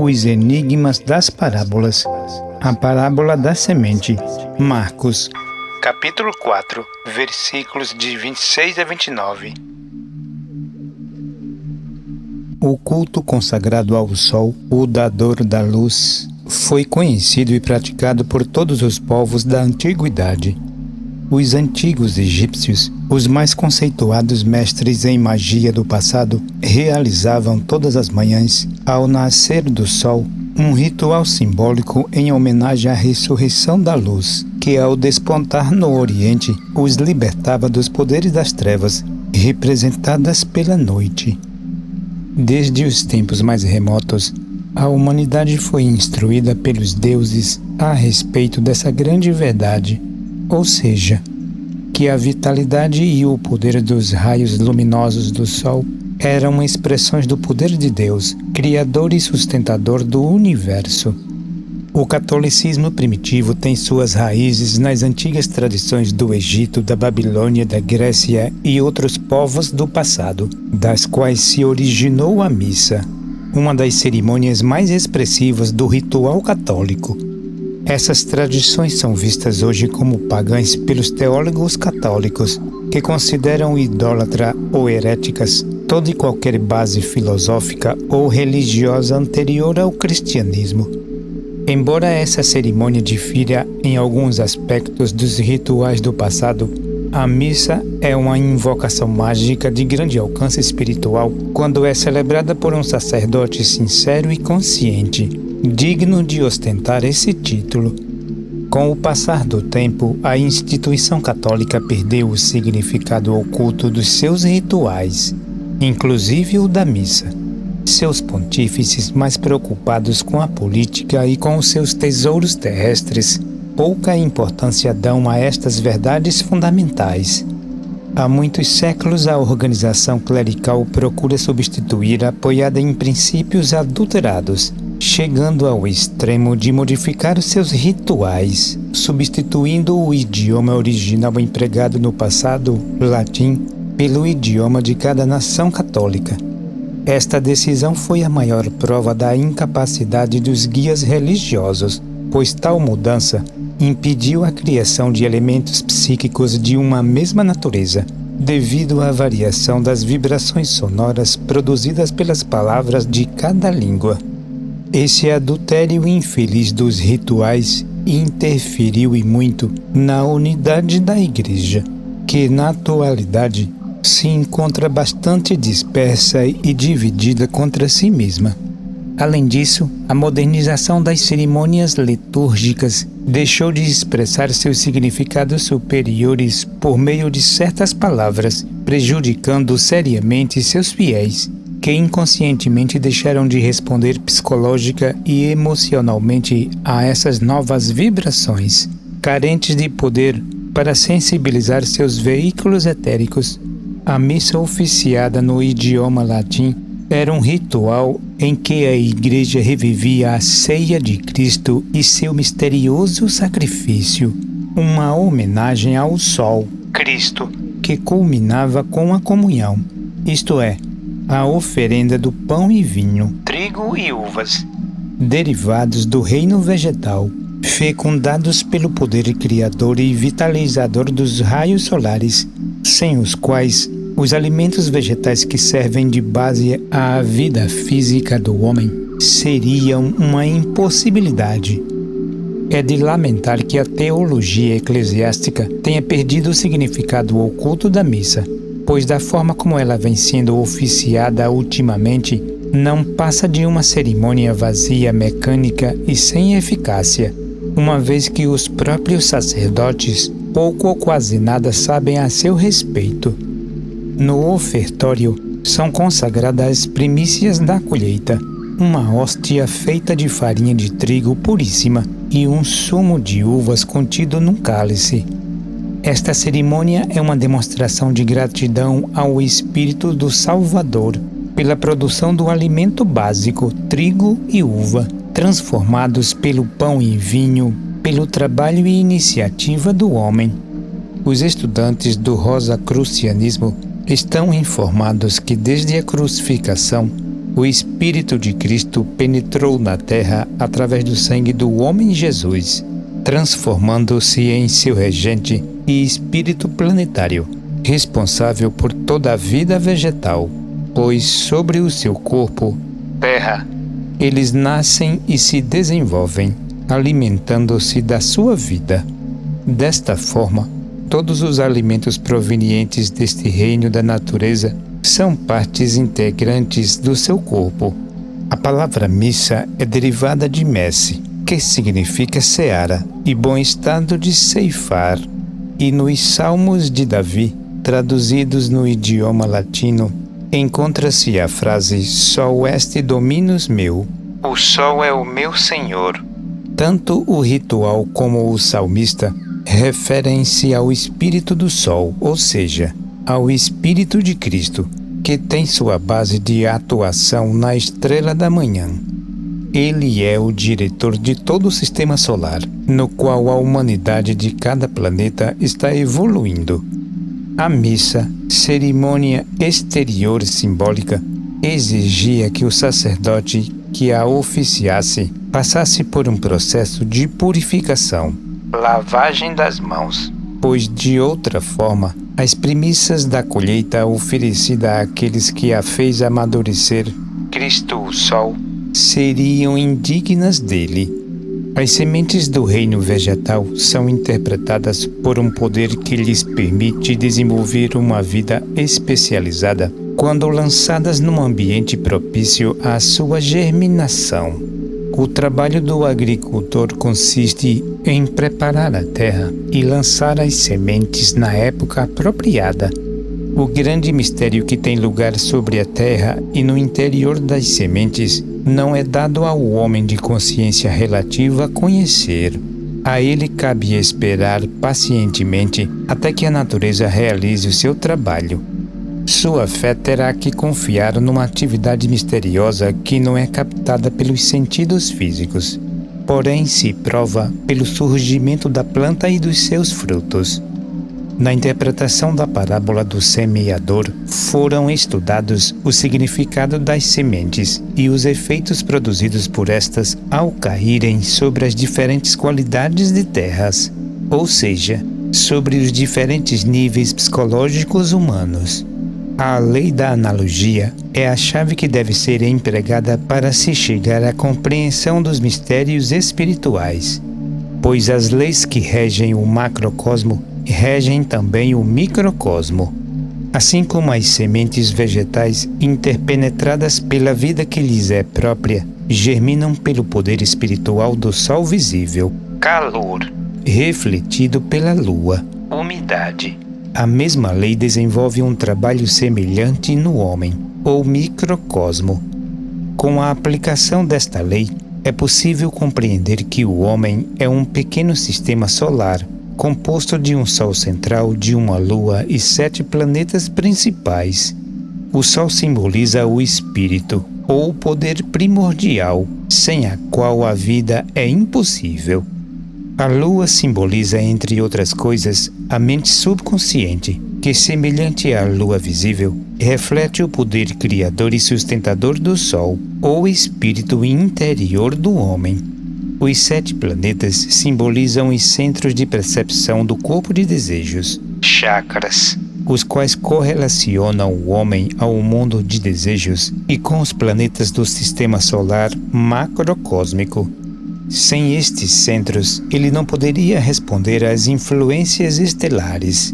Os enigmas das parábolas. A parábola da semente. Marcos, capítulo 4, versículos de 26 a 29. O culto consagrado ao Sol, o dador da luz, foi conhecido e praticado por todos os povos da antiguidade. Os antigos egípcios, os mais conceituados mestres em magia do passado, realizavam todas as manhãs, ao nascer do sol, um ritual simbólico em homenagem à ressurreição da luz, que ao despontar no Oriente, os libertava dos poderes das trevas, representadas pela noite. Desde os tempos mais remotos, a humanidade foi instruída pelos deuses a respeito dessa grande verdade, ou seja, que a vitalidade e o poder dos raios luminosos do Sol eram expressões do poder de Deus, Criador e sustentador do universo. O catolicismo primitivo tem suas raízes nas antigas tradições do Egito, da Babilônia, da Grécia e outros povos do passado, das quais se originou a missa, uma das cerimônias mais expressivas do ritual católico. Essas tradições são vistas hoje como pagãs pelos teólogos católicos, que consideram idólatra ou heréticas toda e qualquer base filosófica ou religiosa anterior ao cristianismo. Embora essa cerimônia difira em alguns aspectos dos rituais do passado, a missa é uma invocação mágica de grande alcance espiritual quando é celebrada por um sacerdote sincero e consciente, digno de ostentar esse título. Com o passar do tempo, a instituição católica perdeu o significado oculto dos seus rituais, inclusive o da missa. Seus pontífices, mais preocupados com a política e com os seus tesouros terrestres, pouca importância dão a estas verdades fundamentais. Há muitos séculos a organização clerical procura substituir, apoiada em princípios adulterados, chegando ao extremo de modificar os seus rituais, substituindo o idioma original empregado no passado, latim, pelo idioma de cada nação católica. Esta decisão foi a maior prova da incapacidade dos guias religiosos, pois tal mudança impediu a criação de elementos psíquicos de uma mesma natureza, devido à variação das vibrações sonoras produzidas pelas palavras de cada língua. Esse adultério infeliz dos rituais interferiu e muito na unidade da Igreja, que na atualidade se encontra bastante dispersa e dividida contra si mesma. Além disso, a modernização das cerimônias litúrgicas deixou de expressar seus significados superiores por meio de certas palavras, prejudicando seriamente seus fiéis, que inconscientemente deixaram de responder psicológica e emocionalmente a essas novas vibrações, carentes de poder para sensibilizar seus veículos etéricos. A missa oficiada no idioma latim era um ritual em que a Igreja revivia a ceia de Cristo e seu misterioso sacrifício, uma homenagem ao Sol, Cristo, que culminava com a comunhão, isto é, a oferenda do pão e vinho, trigo e uvas, derivados do reino vegetal, fecundados pelo poder criador e vitalizador dos raios solares, sem os quais os alimentos vegetais que servem de base à vida física do homem seriam uma impossibilidade. É de lamentar que a teologia eclesiástica tenha perdido o significado oculto da missa, pois da forma como ela vem sendo oficiada ultimamente, não passa de uma cerimônia vazia, mecânica e sem eficácia, uma vez que os próprios sacerdotes pouco ou quase nada sabem a seu respeito. No ofertório são consagradas as primícias da colheita, uma hóstia feita de farinha de trigo puríssima e um sumo de uvas contido num cálice. Esta cerimônia é uma demonstração de gratidão ao Espírito do Salvador pela produção do alimento básico, trigo e uva, transformados pelo pão e vinho, pelo trabalho e iniciativa do homem. Os estudantes do rosacrucianismo estão informados que desde a crucificação, O Espírito de Cristo penetrou na terra através do sangue do homem Jesus, transformando-se em seu regente e espírito planetário, responsável por toda a vida vegetal, pois sobre o seu corpo, terra, eles nascem e se desenvolvem, alimentando-se da sua vida. Desta forma, todos os alimentos provenientes deste reino da natureza são partes integrantes do seu corpo. A palavra missa é derivada de messe, que significa seara e bom estado de ceifar. E nos Salmos de Davi, traduzidos no idioma latino, encontra-se a frase Sol est dominus meu, o sol é o meu Senhor. Tanto o ritual como o salmista referem-se ao Espírito do Sol, ou seja, ao Espírito de Cristo, que tem sua base de atuação na estrela da manhã. Ele é o diretor de todo o sistema solar, no qual a humanidade de cada planeta está evoluindo. A missa, cerimônia exterior simbólica, exigia que o sacerdote que a oficiasse passasse por um processo de purificação, lavagem das mãos, pois de outra forma, as primícias da colheita oferecida àqueles que a fez amadurecer, Cristo o Sol, seriam indignas dele. As sementes do reino vegetal são interpretadas por um poder que lhes permite desenvolver uma vida especializada quando lançadas num ambiente propício à sua germinação. O trabalho do agricultor consiste em preparar a terra e lançar as sementes na época apropriada. O grande mistério que tem lugar sobre a terra e no interior das sementes não é dado ao homem de consciência relativa conhecer. A ele cabe esperar pacientemente até que a natureza realize o seu trabalho. Sua fé terá que confiar numa atividade misteriosa que não é captada pelos sentidos físicos, porém se prova pelo surgimento da planta e dos seus frutos. Na interpretação da parábola do semeador, foram estudados o significado das sementes e os efeitos produzidos por estas ao caírem sobre as diferentes qualidades de terras, ou seja, sobre os diferentes níveis psicológicos humanos. A lei da analogia é a chave que deve ser empregada para se chegar à compreensão dos mistérios espirituais, pois as leis que regem o macrocosmo regem também o microcosmo. Assim como as sementes vegetais interpenetradas pela vida que lhes é própria, germinam pelo poder espiritual do sol visível, calor, refletido pela lua, umidade. A mesma lei desenvolve um trabalho semelhante no homem, ou microcosmo. Com a aplicação desta lei, é possível compreender que o homem é um pequeno sistema solar, composto de um Sol central, de uma Lua e 7 planetas principais. O Sol simboliza o espírito, ou o poder primordial, sem a qual a vida é impossível. A Lua simboliza, entre outras coisas, a mente subconsciente, que, semelhante à Lua visível, reflete o poder criador e sustentador do Sol, ou espírito interior do homem. Os 7 planetas simbolizam os centros de percepção do corpo de desejos, chakras, os quais correlacionam o homem ao mundo de desejos e com os planetas do sistema solar macrocósmico. Sem estes centros, ele não poderia responder às influências estelares.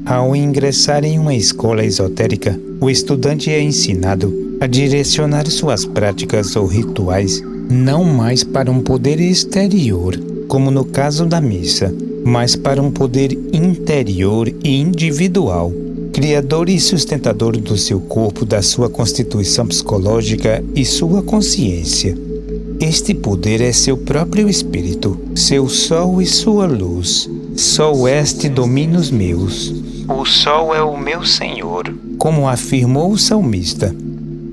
Ao ingressar em uma escola esotérica, o estudante é ensinado a direcionar suas práticas ou rituais não mais para um poder exterior, como no caso da missa, mas para um poder interior e individual, criador e sustentador do seu corpo, da sua constituição psicológica e sua consciência. Este poder é seu próprio espírito, seu sol e sua luz. Sol est dominus meus. O sol é o meu Senhor, como afirmou o salmista.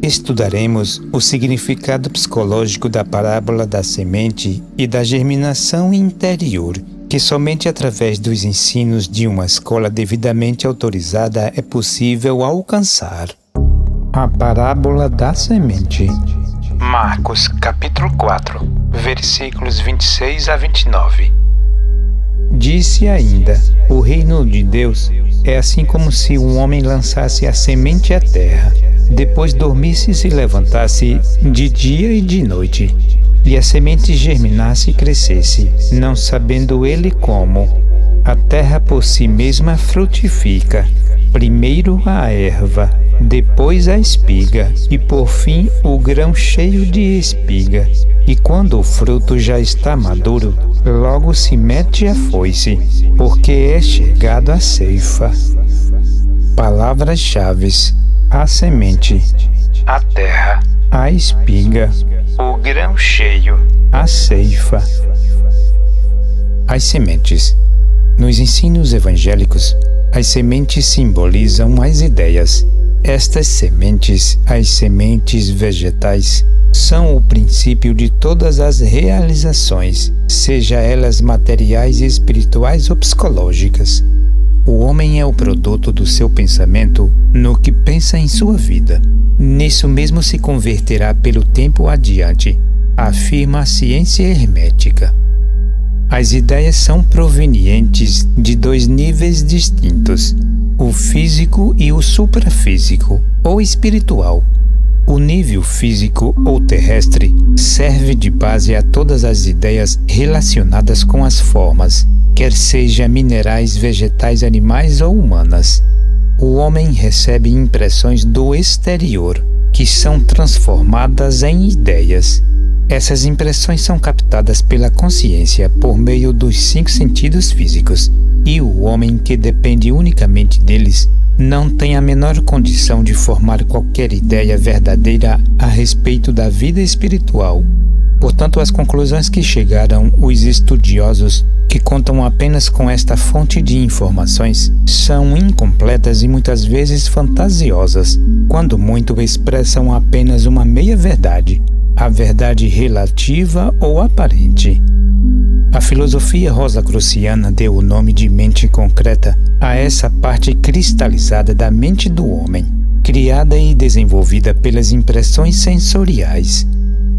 Estudaremos o significado psicológico da parábola da semente e da germinação interior, que somente através dos ensinos de uma escola devidamente autorizada é possível alcançar. A parábola da semente. Marcos, capítulo 4, versículos 26 a 29. Disse ainda: o reino de Deus é assim como se um homem lançasse a semente à terra, depois dormisse e se levantasse de dia e de noite, e a semente germinasse e crescesse, não sabendo ele como. A terra por si mesma frutifica, primeiro a erva, depois a espiga, e por fim o grão cheio de espiga. E quando o fruto já está maduro, logo se mete a foice, porque é chegado a ceifa. Palavras-chave: a semente, a terra, a espiga, o grão cheio, a ceifa. As sementes. Nos ensinos evangélicos, as sementes simbolizam as ideias. Estas sementes, as sementes vegetais, são o princípio de todas as realizações, seja elas materiais, espirituais ou psicológicas. O homem é o produto do seu pensamento no que pensa em sua vida. Nisso mesmo se converterá pelo tempo adiante, afirma a ciência hermética. As ideias são provenientes de dois níveis distintos, o físico e o suprafísico, ou espiritual. O nível físico ou terrestre serve de base a todas as ideias relacionadas com as formas, quer seja minerais, vegetais, animais ou humanas. O homem recebe impressões do exterior, que são transformadas em ideias. Essas impressões são captadas pela consciência por meio dos 5 sentidos físicos, e o homem que depende unicamente deles não tem a menor condição de formar qualquer ideia verdadeira a respeito da vida espiritual. Portanto, as conclusões que chegaram os estudiosos que contam apenas com esta fonte de informações são incompletas e muitas vezes fantasiosas, quando muito expressam apenas uma meia-verdade, a verdade relativa ou aparente. A filosofia rosacruciana deu o nome de mente concreta a essa parte cristalizada da mente do homem, criada e desenvolvida pelas impressões sensoriais.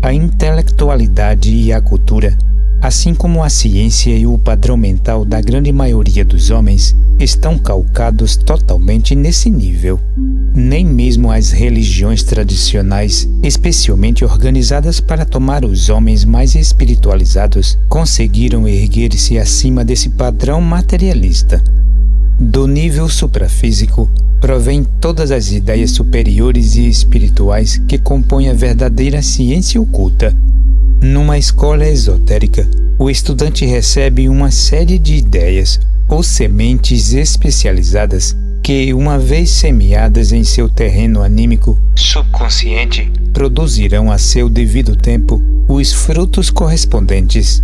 A intelectualidade e a cultura, assim como a ciência e o padrão mental da grande maioria dos homens, estão calcados totalmente nesse nível. Nem mesmo as religiões tradicionais, especialmente organizadas para tomar os homens mais espiritualizados, conseguiram erguer-se acima desse padrão materialista. Do nível suprafísico provém todas as ideias superiores e espirituais que compõem a verdadeira ciência oculta. Numa escola esotérica, o estudante recebe uma série de ideias ou sementes especializadas que, uma vez semeadas em seu terreno anímico subconsciente, produzirão a seu devido tempo os frutos correspondentes.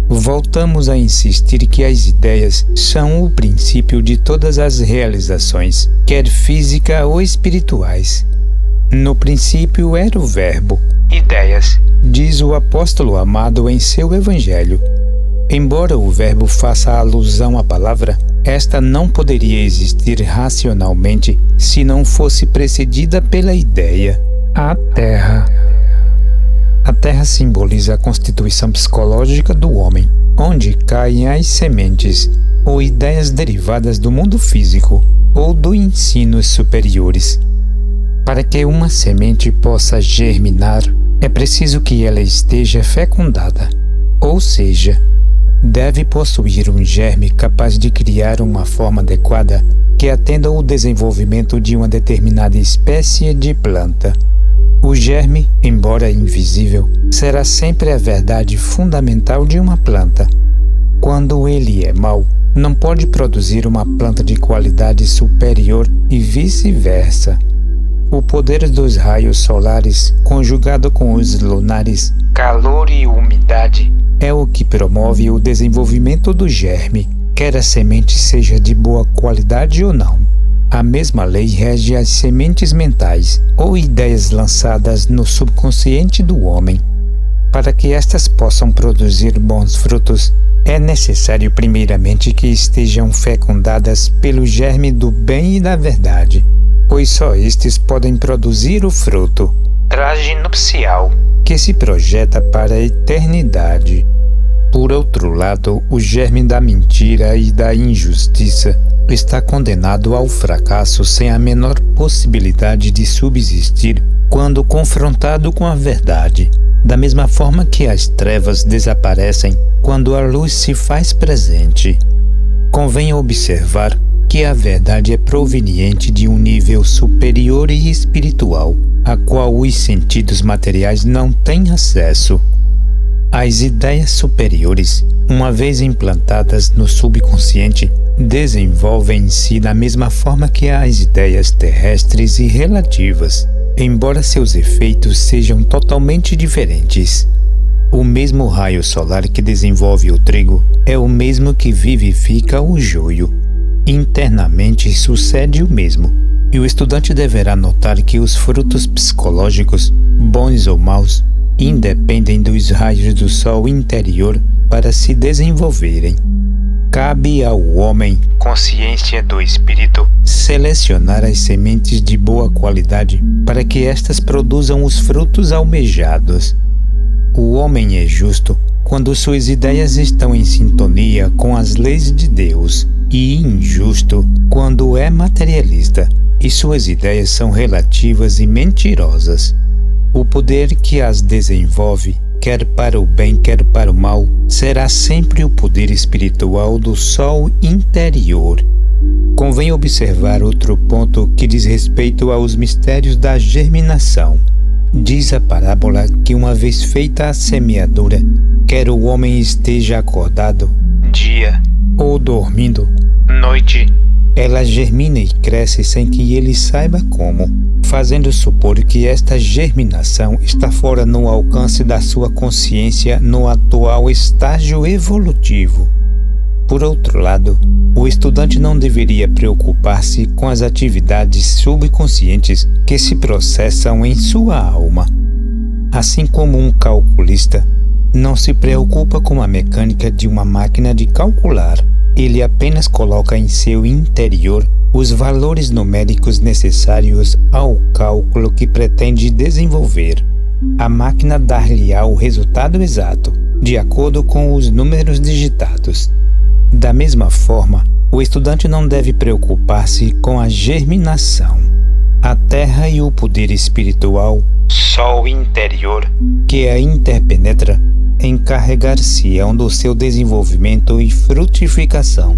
Voltamos a insistir que as ideias são o princípio de todas as realizações, quer física ou espirituais. No princípio era o Verbo, ideias, diz o apóstolo amado em seu Evangelho. Embora o Verbo faça alusão à palavra, esta não poderia existir racionalmente se não fosse precedida pela ideia, a Terra. A Terra simboliza a constituição psicológica do homem, onde caem as sementes, ou ideias derivadas do mundo físico, ou dos ensinos superiores. Para que uma semente possa germinar, é preciso que ela esteja fecundada, ou seja, deve possuir um germe capaz de criar uma forma adequada que atenda ao desenvolvimento de uma determinada espécie de planta. O germe, embora invisível, será sempre a verdade fundamental de uma planta. Quando ele é mau, não pode produzir uma planta de qualidade superior e vice-versa. O poder dos raios solares, conjugado com os lunares, calor e umidade, é o que promove o desenvolvimento do germe, quer a semente seja de boa qualidade ou não. A mesma lei rege as sementes mentais, ou ideias lançadas no subconsciente do homem. Para que estas possam produzir bons frutos, é necessário primeiramente que estejam fecundadas pelo germe do bem e da verdade. pois só estes podem produzir o fruto, traje nupcial, que se projeta para a eternidade. Por outro lado, o germe da mentira e da injustiça está condenado ao fracasso sem a menor possibilidade de subsistir quando confrontado com a verdade, da mesma forma que as trevas desaparecem quando a luz se faz presente. Convém observar que a verdade é proveniente de um nível superior e espiritual, a qual os sentidos materiais não têm acesso. As ideias superiores, uma vez implantadas no subconsciente, desenvolvem-se da mesma forma que as ideias terrestres e relativas, embora seus efeitos sejam totalmente diferentes. O mesmo raio solar que desenvolve o trigo é o mesmo que vivifica o joio. Internamente sucede o mesmo, e o estudante deverá notar que os frutos psicológicos, bons ou maus, independem dos raios do sol interior para se desenvolverem. Cabe ao homem, consciência do espírito, selecionar as sementes de boa qualidade para que estas produzam os frutos almejados. O homem é justo quando suas ideias estão em sintonia com as leis de Deus, e injusto quando é materialista e suas ideias são relativas e mentirosas. O poder que as desenvolve, quer para o bem, quer para o mal, será sempre o poder espiritual do sol interior. Convém observar outro ponto que diz respeito aos mistérios da germinação. Diz a parábola que uma vez feita a semeadura, quer o homem esteja acordado, dia, ou dormindo, noite, ela germina e cresce sem que ele saiba como, fazendo supor que esta germinação está fora no alcance da sua consciência no atual estágio evolutivo. Por outro lado, o estudante não deveria preocupar-se com as atividades subconscientes que se processam em sua alma. Assim como um calculista não se preocupa com a mecânica de uma máquina de calcular, ele apenas coloca em seu interior os valores numéricos necessários ao cálculo que pretende desenvolver. A máquina dar-lhe-á o resultado exato, de acordo com os números digitados. Da mesma forma, o estudante não deve preocupar-se com a germinação. A terra e o poder espiritual, sol interior, que a interpenetra, encarregar-se-ão do seu desenvolvimento e frutificação.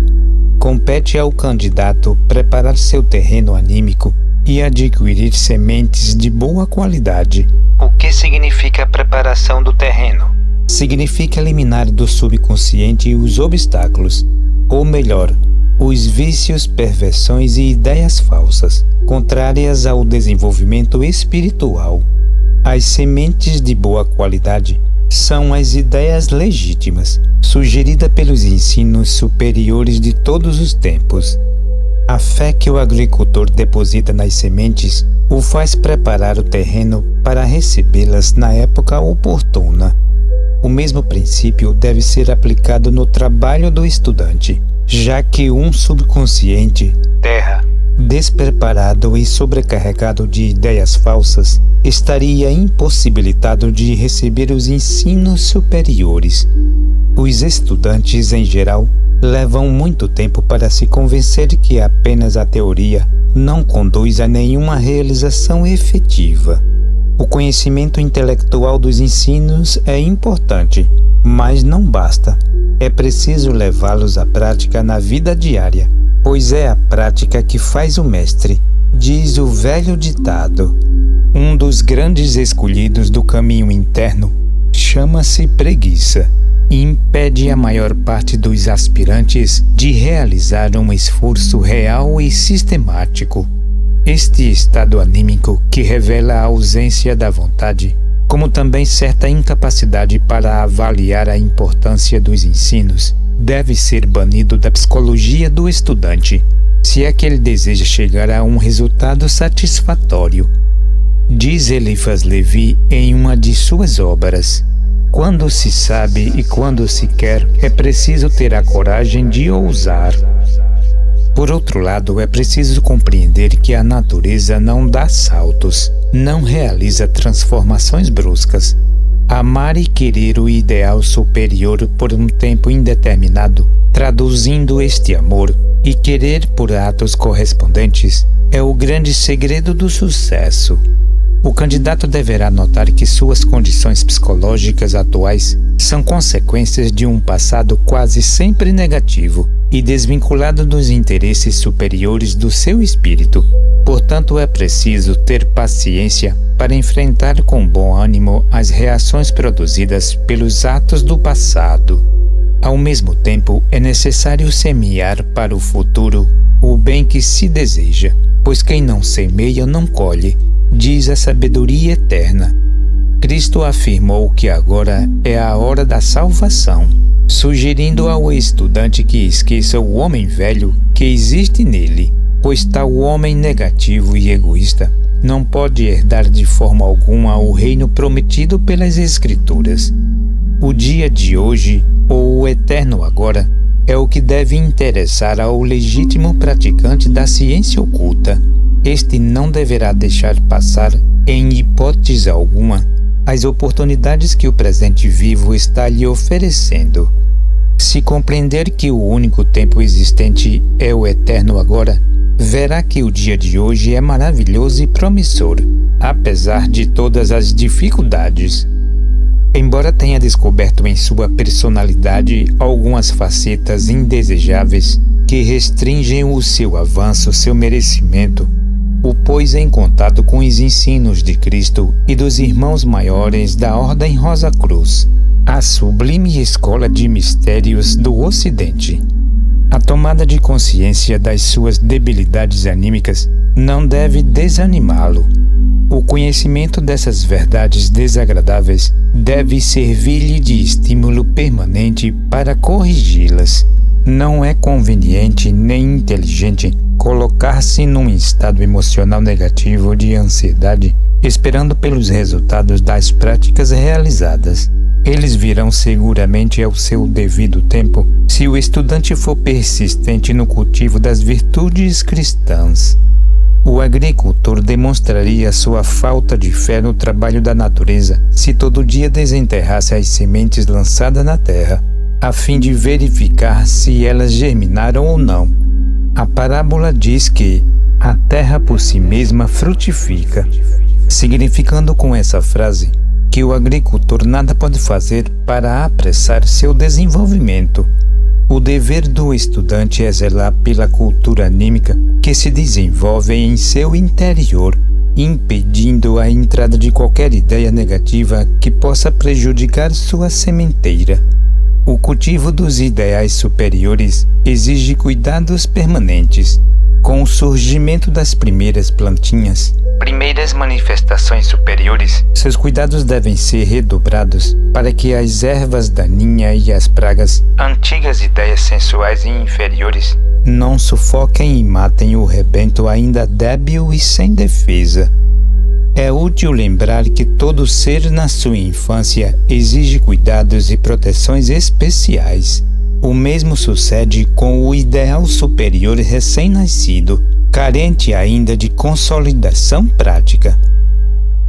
Compete ao candidato preparar seu terreno anímico e adquirir sementes de boa qualidade. O que significa a preparação do terreno? Significa eliminar do subconsciente os obstáculos, ou melhor, os vícios, perversões e ideias falsas, contrárias ao desenvolvimento espiritual. As sementes de boa qualidade são as ideias legítimas, sugeridas pelos ensinos superiores de todos os tempos. A fé que o agricultor deposita nas sementes o faz preparar o terreno para recebê-las na época oportuna. O mesmo princípio deve ser aplicado no trabalho do estudante, já que um subconsciente, terra, despreparado e sobrecarregado de ideias falsas, estaria impossibilitado de receber os ensinos superiores. Os estudantes, em geral, levam muito tempo para se convencer de que apenas a teoria não conduz a nenhuma realização efetiva. O conhecimento intelectual dos ensinos é importante, mas não basta. É preciso levá-los à prática na vida diária, pois é a prática que faz o mestre, diz o velho ditado. Um dos grandes escolhidos do caminho interno chama-se preguiça e impede a maior parte dos aspirantes de realizar um esforço real e sistemático. Este estado anímico, que revela a ausência da vontade, como também certa incapacidade para avaliar a importância dos ensinos, deve ser banido da psicologia do estudante, se é que ele deseja chegar a um resultado satisfatório. Diz Eliphas Levi em uma de suas obras: quando se sabe e quando se quer, é preciso ter a coragem de ousar. Por outro lado, é preciso compreender que a natureza não dá saltos, não realiza transformações bruscas. Amar e querer o ideal superior por um tempo indeterminado, traduzindo este amor e querer por atos correspondentes, é o grande segredo do sucesso. O candidato deverá notar que suas condições psicológicas atuais são consequências de um passado quase sempre negativo e desvinculado dos interesses superiores do seu espírito. Portanto, é preciso ter paciência para enfrentar com bom ânimo as reações produzidas pelos atos do passado. Ao mesmo tempo, é necessário semear para o futuro o bem que se deseja, pois quem não semeia não colhe, diz a sabedoria eterna. Cristo afirmou que agora é a hora da salvação, sugerindo ao estudante que esqueça o homem velho que existe nele, pois tal homem negativo e egoísta não pode herdar de forma alguma o reino prometido pelas Escrituras. O dia de hoje, ou o eterno agora, é o que deve interessar ao legítimo praticante da ciência oculta. Este não deverá deixar passar, em hipótese alguma, as oportunidades que o presente vivo está lhe oferecendo. Se compreender que o único tempo existente é o eterno agora, verá que o dia de hoje é maravilhoso e promissor, apesar de todas as dificuldades. Embora tenha descoberto em sua personalidade algumas facetas indesejáveis que restringem o seu avanço, seu merecimento, o pôs em contato com os ensinos de Cristo e dos irmãos maiores da Ordem Rosa Cruz, a sublime escola de mistérios do Ocidente. A tomada de consciência das suas debilidades anímicas não deve desanimá-lo. O conhecimento dessas verdades desagradáveis deve servir-lhe de estímulo permanente para corrigi-las. Não é conveniente nem inteligente colocar-se num estado emocional negativo de ansiedade, esperando pelos resultados das práticas realizadas. Eles virão seguramente ao seu devido tempo, se o estudante for persistente no cultivo das virtudes cristãs. O agricultor demonstraria sua falta de fé no trabalho da natureza se todo dia desenterrasse as sementes lançadas na terra, a fim de verificar se elas germinaram ou não. A parábola diz que a terra por si mesma frutifica, significando com essa frase que o agricultor nada pode fazer para apressar seu desenvolvimento. O dever do estudante é zelar pela cultura anímica que se desenvolve em seu interior, impedindo a entrada de qualquer ideia negativa que possa prejudicar sua sementeira. O cultivo dos ideais superiores exige cuidados permanentes. Com o surgimento das primeiras plantinhas, primeiras manifestações superiores, seus cuidados devem ser redobrados para que as ervas daninhas e as pragas, antigas ideias sensuais e inferiores, não sufoquem e matem o rebento ainda débil e sem defesa. É útil lembrar que todo ser na sua infância exige cuidados e proteções especiais. O mesmo sucede com o ideal superior recém-nascido, carente ainda de consolidação prática.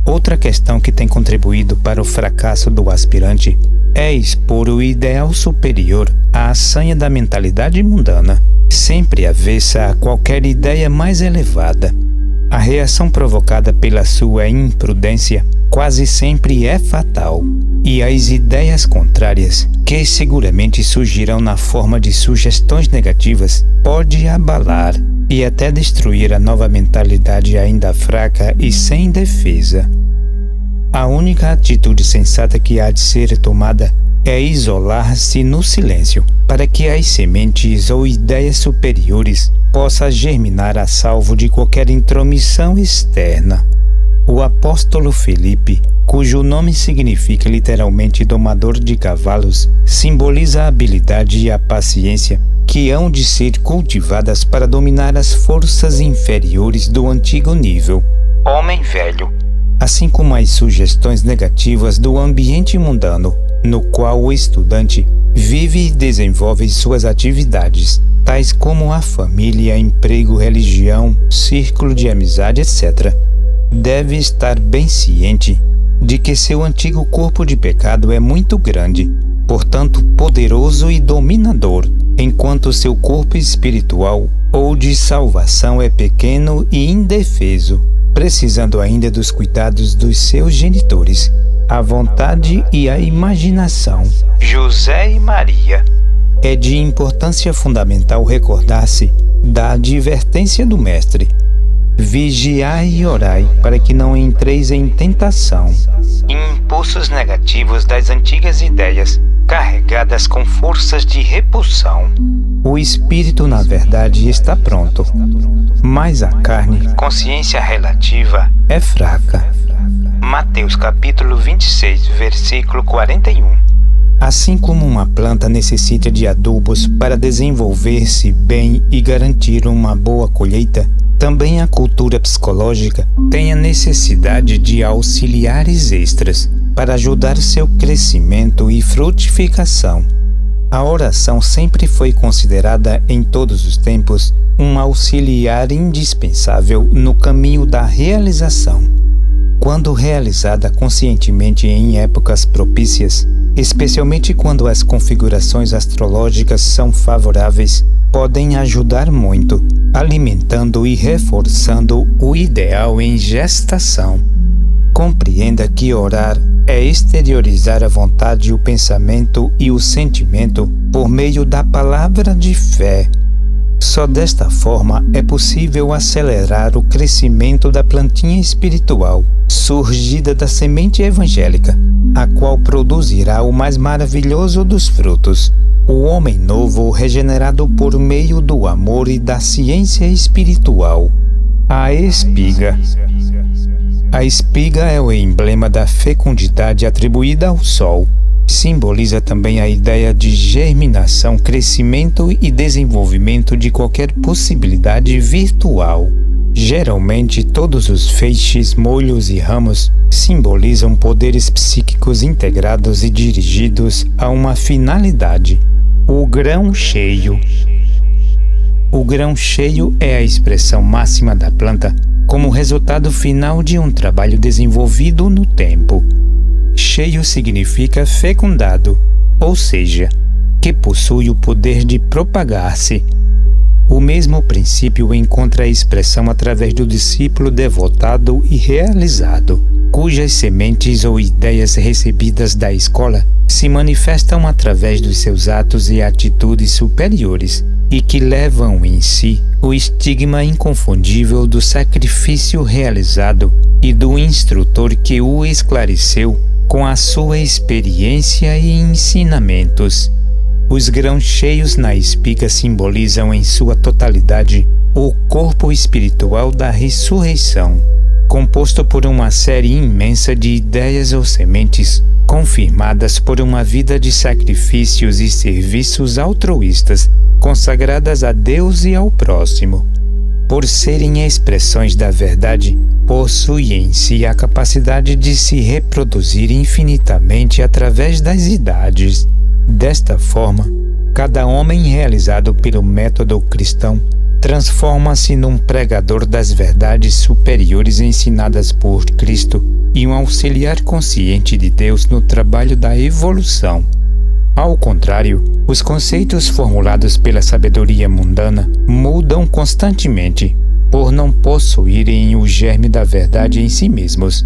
Outra questão que tem contribuído para o fracasso do aspirante é expor o ideal superior à assanha da mentalidade mundana, sempre avessa a qualquer ideia mais elevada. A reação provocada pela sua imprudência quase sempre é fatal, e as ideias contrárias, que seguramente surgirão na forma de sugestões negativas, pode abalar e até destruir a nova mentalidade ainda fraca e sem defesa. A única atitude sensata que há de ser tomada é isolar-se no silêncio, para que as sementes ou ideias superiores possam germinar a salvo de qualquer intromissão externa. O apóstolo Filipe, cujo nome significa literalmente domador de cavalos, simboliza a habilidade e a paciência que hão de ser cultivadas para dominar as forças inferiores do antigo nível. Homem velho, assim como as sugestões negativas do ambiente mundano, no qual o estudante vive e desenvolve suas atividades, tais como a família, emprego, religião, círculo de amizade, etc. Deve estar bem ciente de que seu antigo corpo de pecado é muito grande, portanto poderoso e dominador, enquanto seu corpo espiritual ou de salvação é pequeno e indefeso, precisando ainda dos cuidados dos seus genitores, a vontade e a imaginação. José e Maria. É de importância fundamental recordar-se da advertência do Mestre: vigiai e orai para que não entreis em tentação. Impulsos negativos das antigas ideias, carregadas com forças de repulsão. O espírito, na verdade, está pronto, mas a carne, consciência relativa, é fraca. Mateus capítulo 26, versículo 41. Assim como uma planta necessita de adubos para desenvolver-se bem e garantir uma boa colheita, também a cultura psicológica tem a necessidade de auxiliares extras para ajudar seu crescimento e frutificação. A oração sempre foi considerada em todos os tempos um auxiliar indispensável no caminho da realização. Quando realizada conscientemente em épocas propícias, especialmente quando as configurações astrológicas são favoráveis, podem ajudar muito, alimentando e reforçando o ideal em gestação. Compreenda que orar é exteriorizar a vontade, o pensamento e o sentimento por meio da palavra de fé. Só desta forma é possível acelerar o crescimento da plantinha espiritual, surgida da semente evangélica, a qual produzirá o mais maravilhoso dos frutos, o homem novo regenerado por meio do amor e da ciência espiritual. A espiga. A espiga é o emblema da fecundidade atribuída ao Sol. Simboliza também a ideia de germinação, crescimento e desenvolvimento de qualquer possibilidade virtual. Geralmente, todos os feixes, molhos e ramos simbolizam poderes psíquicos integrados e dirigidos a uma finalidade: o grão cheio. O grão cheio é a expressão máxima da planta como resultado final de um trabalho desenvolvido no tempo. Cheio significa fecundado, ou seja, que possui o poder de propagar-se. O mesmo princípio encontra a expressão através do discípulo devotado e realizado, cujas sementes ou ideias recebidas da escola se manifestam através dos seus atos e atitudes superiores e que levam em si o estigma inconfundível do sacrifício realizado e do instrutor que o esclareceu com a sua experiência e ensinamentos. Os grãos cheios na espiga simbolizam em sua totalidade o corpo espiritual da ressurreição, composto por uma série imensa de ideias ou sementes confirmadas por uma vida de sacrifícios e serviços altruístas, consagradas a Deus e ao próximo. Por serem expressões da verdade, possuem em si a capacidade de se reproduzir infinitamente através das idades. Desta forma, cada homem realizado pelo método cristão transforma-se num pregador das verdades superiores ensinadas por Cristo e um auxiliar consciente de Deus no trabalho da evolução. Ao contrário, os conceitos formulados pela sabedoria mundana mudam constantemente, por não possuírem o germe da verdade em si mesmos.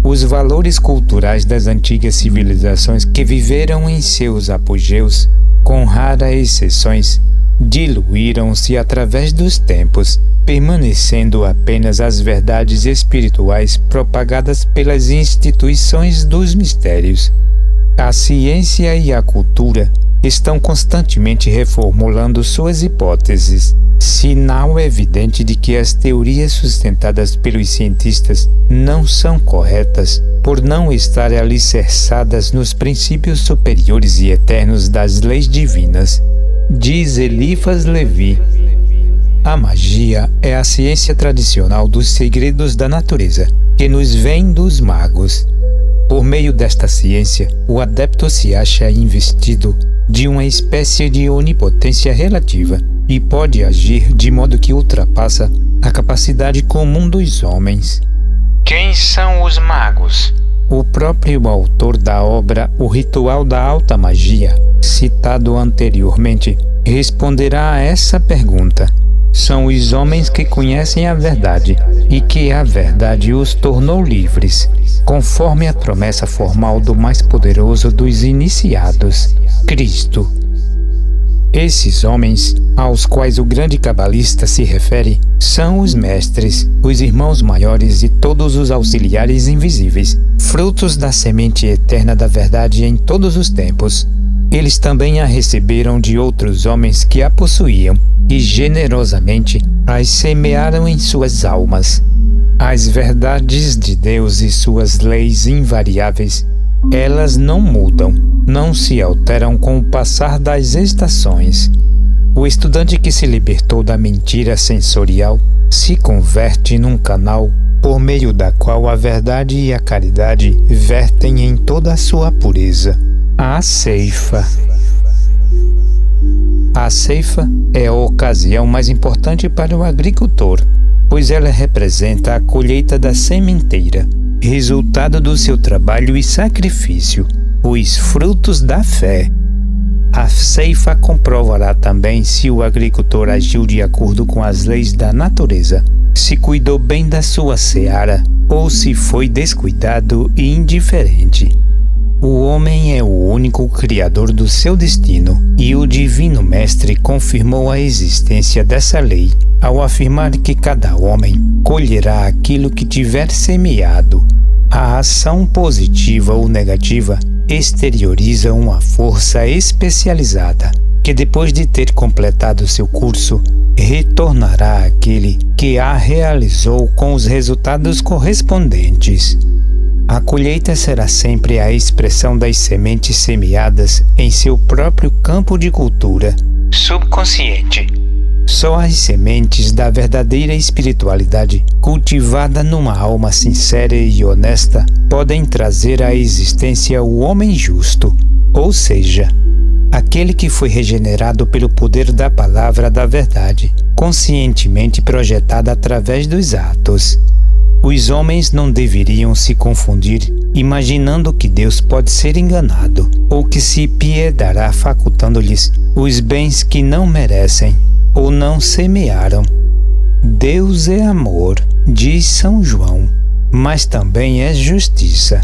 Os valores culturais das antigas civilizações que viveram em seus apogeus, com raras exceções, diluíram-se através dos tempos, permanecendo apenas as verdades espirituais propagadas pelas instituições dos mistérios. A ciência e a cultura estão constantemente reformulando suas hipóteses, sinal evidente de que as teorias sustentadas pelos cientistas não são corretas por não estarem alicerçadas nos princípios superiores e eternos das leis divinas. Diz Eliphas Levi: A magia é a ciência tradicional dos segredos da natureza, que nos vem dos magos. Por meio desta ciência, o adepto se acha investido de uma espécie de onipotência relativa e pode agir de modo que ultrapassa a capacidade comum dos homens. Quem são os magos? O próprio autor da obra O Ritual da Alta Magia, citado anteriormente, responderá a essa pergunta. São os homens que conhecem a verdade e que a verdade os tornou livres, conforme a promessa formal do mais poderoso dos iniciados, Cristo. Esses homens, aos quais o grande cabalista se refere, são os mestres, os irmãos maiores e todos os auxiliares invisíveis, frutos da semente eterna da verdade em todos os tempos. Eles também a receberam de outros homens que a possuíam e generosamente as semearam em suas almas. As verdades de Deus e suas leis invariáveis, elas não mudam, não se alteram com o passar das estações. O estudante que se libertou da mentira sensorial se converte num canal por meio da qual a verdade e a caridade vertem em toda a sua pureza. A ceifa. A ceifa é a ocasião mais importante para o agricultor, pois ela representa a colheita da sementeira, resultado do seu trabalho e sacrifício, os frutos da fé. A ceifa comprovará também se o agricultor agiu de acordo com as leis da natureza, se cuidou bem da sua seara ou se foi descuidado e indiferente. O homem é o único criador do seu destino e o Divino Mestre confirmou a existência dessa lei ao afirmar que cada homem colherá aquilo que tiver semeado. A ação positiva ou negativa exterioriza uma força especializada que, depois de ter completado seu curso, retornará àquele que a realizou com os resultados correspondentes. A colheita será sempre a expressão das sementes semeadas em seu próprio campo de cultura subconsciente. Só as sementes da verdadeira espiritualidade, cultivada numa alma sincera e honesta, podem trazer à existência o homem justo, ou seja, aquele que foi regenerado pelo poder da palavra da verdade, conscientemente projetada através dos atos. Os homens não deveriam se confundir, imaginando que Deus pode ser enganado, ou que se piedará facultando-lhes os bens que não merecem ou não semearam. Deus é amor, diz São João, mas também é justiça.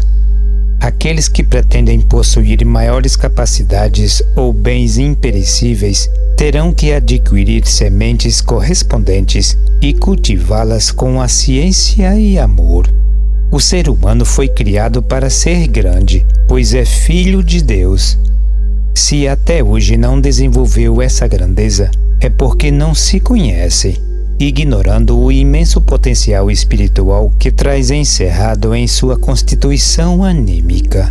Aqueles que pretendem possuir maiores capacidades ou bens imperecíveis terão que adquirir sementes correspondentes e cultivá-las com a ciência e amor. O ser humano foi criado para ser grande, pois é filho de Deus. Se até hoje não desenvolveu essa grandeza, é porque não se conhece, ignorando o imenso potencial espiritual que traz encerrado em sua constituição anímica.